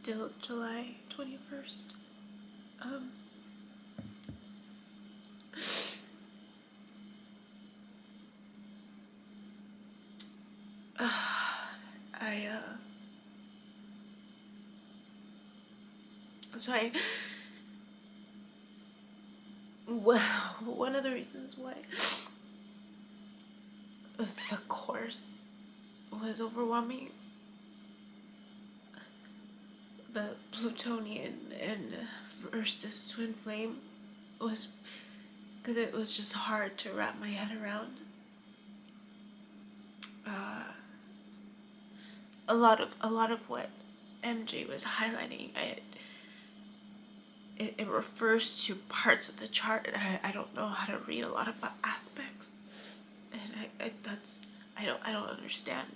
still July 21st. Well, one of the reasons why the course was overwhelming, the plutonian and versus twin flame, was because it was just hard to wrap my head around. A lot of what MJ was highlighting, it refers to parts of the chart that I don't know how to read a lot of aspects, and I don't understand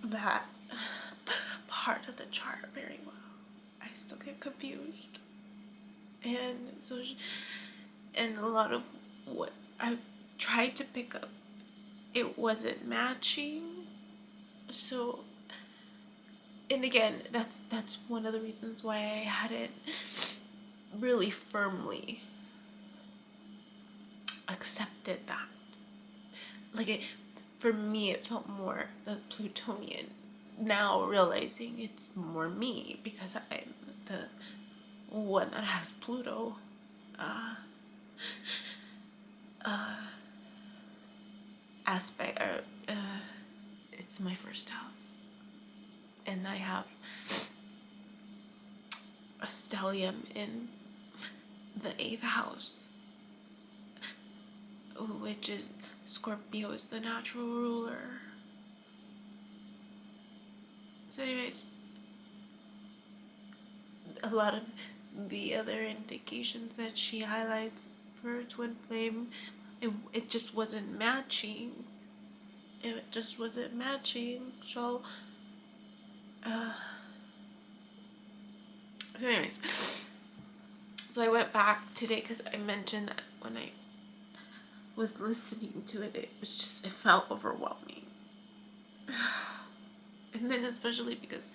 that part of the chart very well. I still get confused, and so and a lot of what I tried to pick up, it wasn't matching. So, and again, that's one of the reasons why I hadn't really firmly accepted that. Like, for me, it felt more the Plutonian. Now realizing it's more me because I'm the one that has Pluto. Aspect, or it's my first house, and I have a stellium in the 8th house, which is Scorpio is the natural ruler. So anyways, a lot of the other indications that she highlights for twin flame, it just wasn't matching. It just wasn't matching. So anyways, so I went back today because I mentioned that when I was listening to it, it felt overwhelming. And then especially because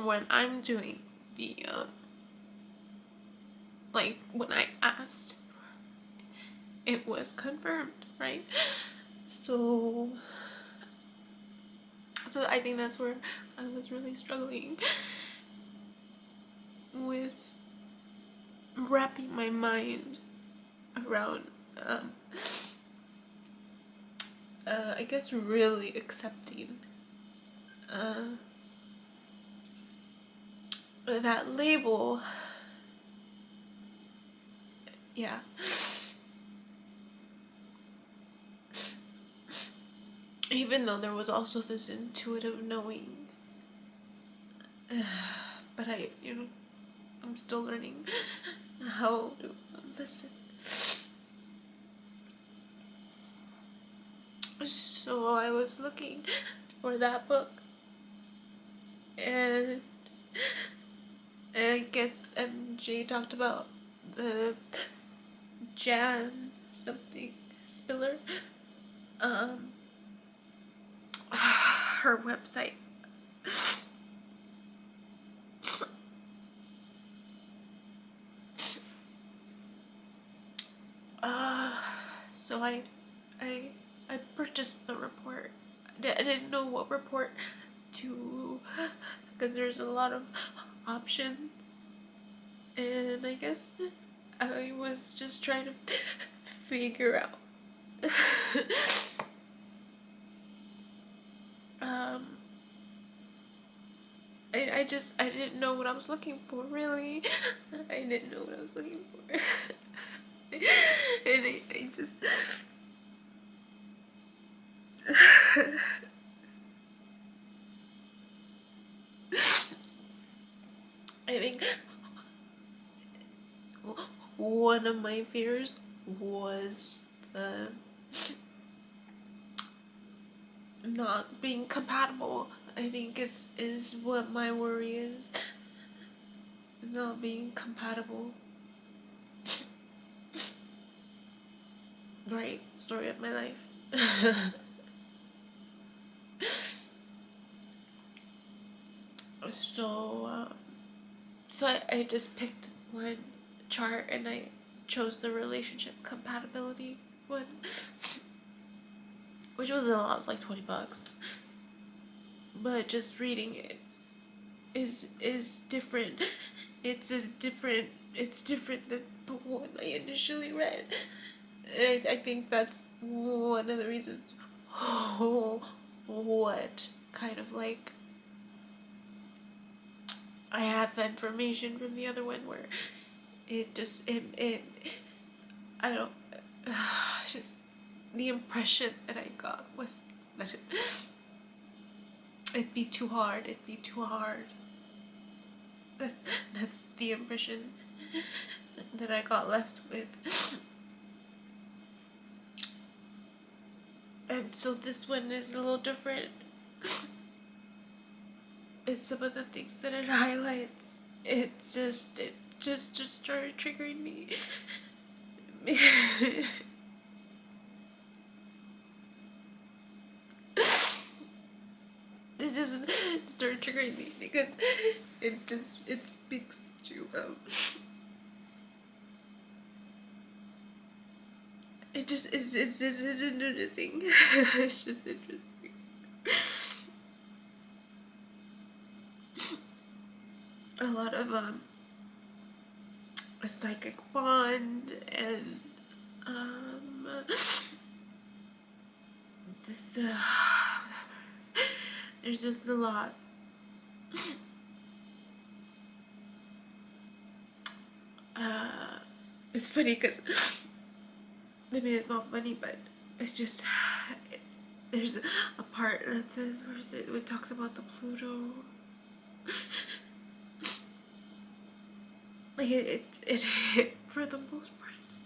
when I'm doing the like when I asked, it was confirmed, right? So I think that's where I was really struggling with wrapping my mind around I guess really accepting that label. Yeah. Even though there was also this intuitive knowing. But I'm still learning how to listen. So I was looking for that book, and I guess MJ talked about the Jan something Spiller, her website. So I purchased the report. I didn't know what report to, because there's a lot of options, and I guess I was just trying to figure out I didn't know what I was looking for, really. I didn't know what I was looking for. And I just I think one of my fears was the not being compatible. I think is what my worry is. Not being compatible. Right, story of my life. So, I just picked one chart and I chose the relationship compatibility one, which wasn't a lot. It was like $20, but just reading it is different. It's different than the one I initially read. And I think that's one of the reasons what kind of like I had the information from the other one where it I don't just the impression that I got was that it'd be too hard. That's the impression that I got left with. And so this one is a little different. It's some of the things that it highlights. It just started triggering me. It just started triggering me because it speaks to it's interesting. It's just interesting. A lot of a psychic bond and just there's just a lot. It's funny because I mean it's not funny, but it's just there's a part that says where is it? It talks about the Pluto. Like it for the most part it's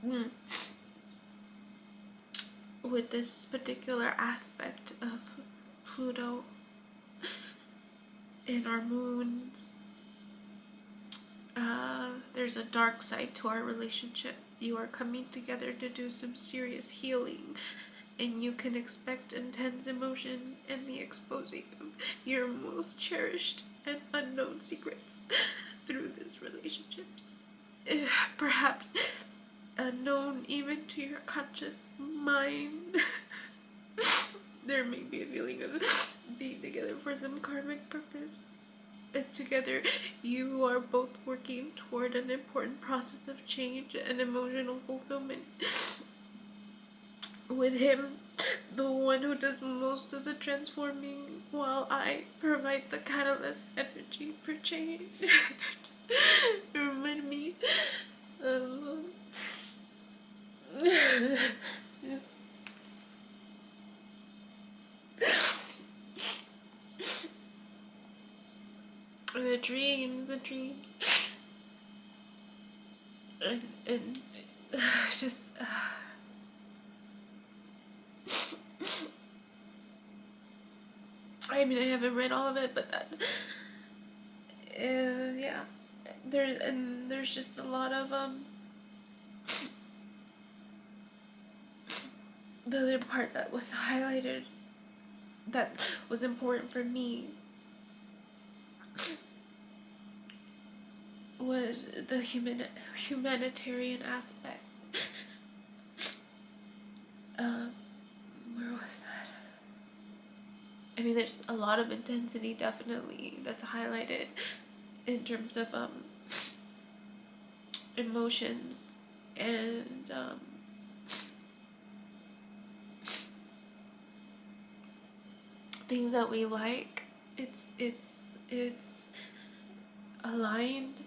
good. With this particular aspect of Pluto in our moons, there's a dark side to our relationship. You are coming together to do some serious healing, and you can expect intense emotion and the exposing of your most cherished and unknown secrets through this relationship. Perhaps unknown even to your conscious mind. There may be a feeling of being together for some karmic purpose. And together, you are both working toward an important process of change and emotional fulfillment. With him, the one who does most of the transforming, while I provide the catalyst energy for change. Just remind me of yes. The dreams, and just I mean I haven't read all of it, but that yeah, there's just a lot of the other part that was highlighted that was important for me was the humanitarian aspect. Where was that? I mean, there's a lot of intensity, definitely, that's highlighted in terms of emotions and things that we like. It's aligned.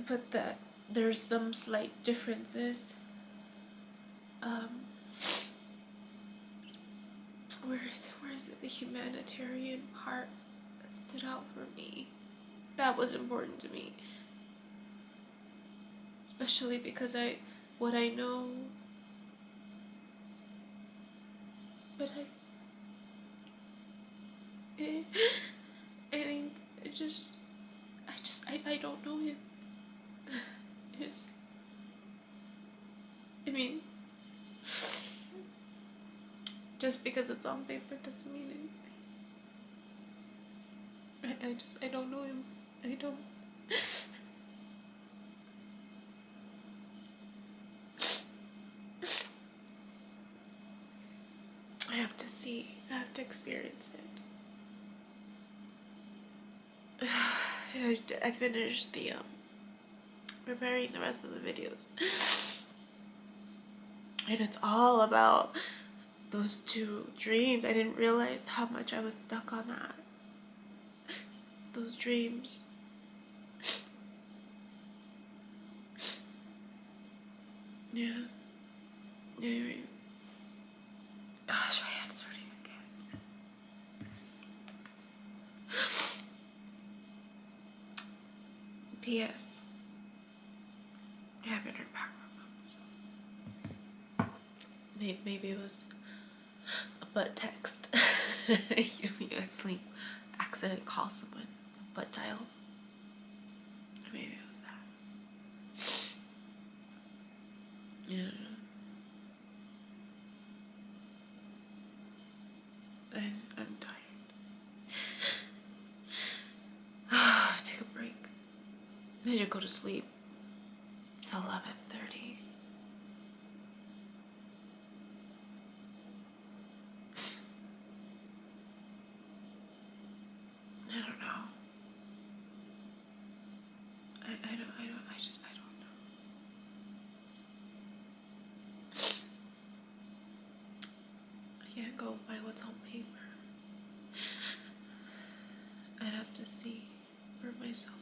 But that there's some slight differences. Where is it? The humanitarian part that stood out for me. That was important to me. Especially because what I know, but I think I don't know him. I mean, just because it's on paper doesn't mean anything. I don't know him. I don't. I have to see. I have to experience it. I finished the preparing the rest of the videos, and it's all about those two dreams. I didn't realize how much I was stuck on that. Those dreams. Yeah. Anyways. Gosh, my hand's hurting again. P.S. I haven't heard back from them, so maybe it was a butt text. You accidentally call someone a butt dial. Maybe it was that. Yeah. I'm tired. Take a break. I should go to sleep. It's 11:30. I don't know. I don't know. I can't go by what's on paper. I'd have to see for myself.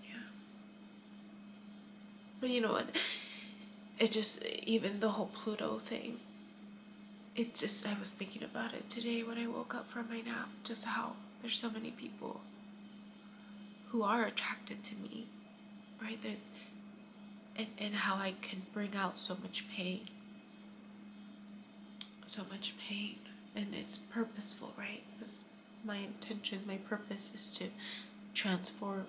Yeah. But you know what? It just, even the whole Pluto thing, it just, I was thinking about it today when I woke up from my nap, just how there's so many people who are attracted to me, right? And how I can bring out so much pain. So much pain. And it's purposeful, right? Because my intention, my purpose is to transform,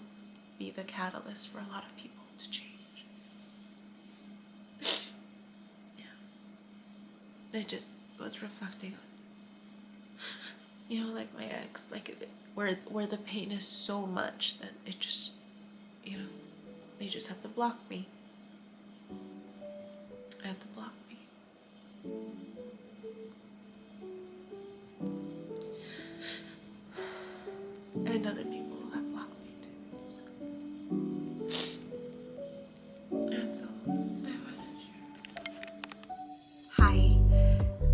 be the catalyst for a lot of people to change. Yeah. I just was reflecting on, you know, like my ex, like where the pain is so much that it just, you know, they just have to block me. I have to block me. And other people have blocked me too. And so I wanted to share. Hi,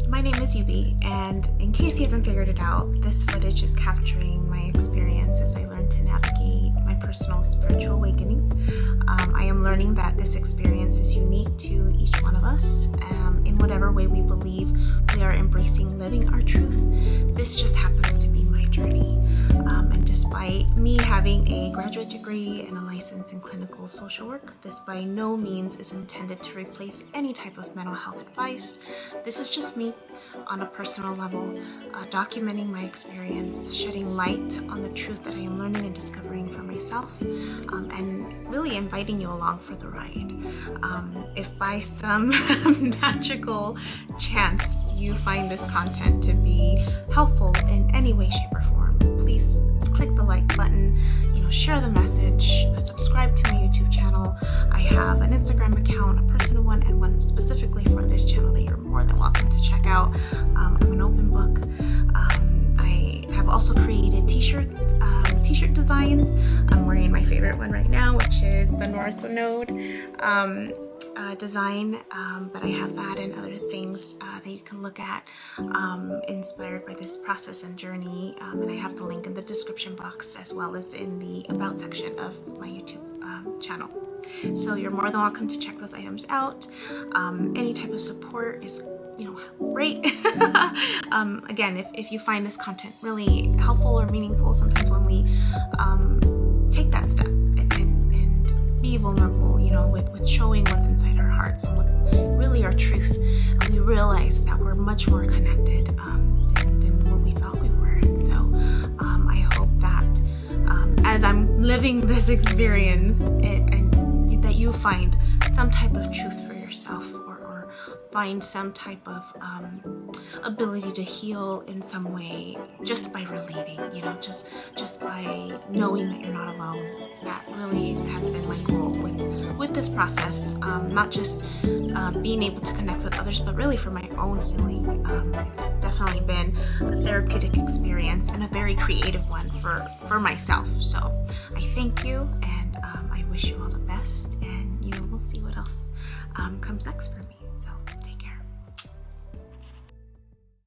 my name is Yubi, and in case you haven't figured it out, this footage is capturing my experience as I learned to navigate my personal spiritual awakening. I am learning that this experience is unique to each one of us. In whatever way we believe we are embracing living our truth, this just happens to be my journey. And despite me having a graduate degree and a license in clinical social work, this by no means is intended to replace any type of mental health advice. This is just me on a personal level, documenting my experience, shedding light on the truth that I am learning and discovering for myself, and really inviting you along for the ride. If by some magical chance you find this content to be helpful in any way, shape, or form, please click the like button, share the message, subscribe to my YouTube channel. I have an Instagram account, a personal one, and one specifically for this channel that you're more than welcome to check out. I'm an open book. I have also created t-shirt designs. I'm wearing my favorite one right now, which is the North Node design, but I have that and other things that you can look at inspired by this process and journey, and I have the link in the description box as well as in the about section of my YouTube channel. So you're more than welcome to check those items out. Any type of support is great. Again, if you find this content really helpful or meaningful, sometimes when we take that step and be vulnerable, with showing what's inside our hearts and what's really our truth, and we realize that we're much more connected than what we thought we were. And so I hope that as I'm living this experience, and that you find some type of truth for yourself, or find some type of ability to heal in some way just by relating, just by knowing that you're not alone. That really has been my goal with this process, not just being able to connect with others, but really for my own healing. It's definitely been a therapeutic experience and a very creative one for myself. So I thank you, and I wish you all the best, and we'll see what else comes next for me.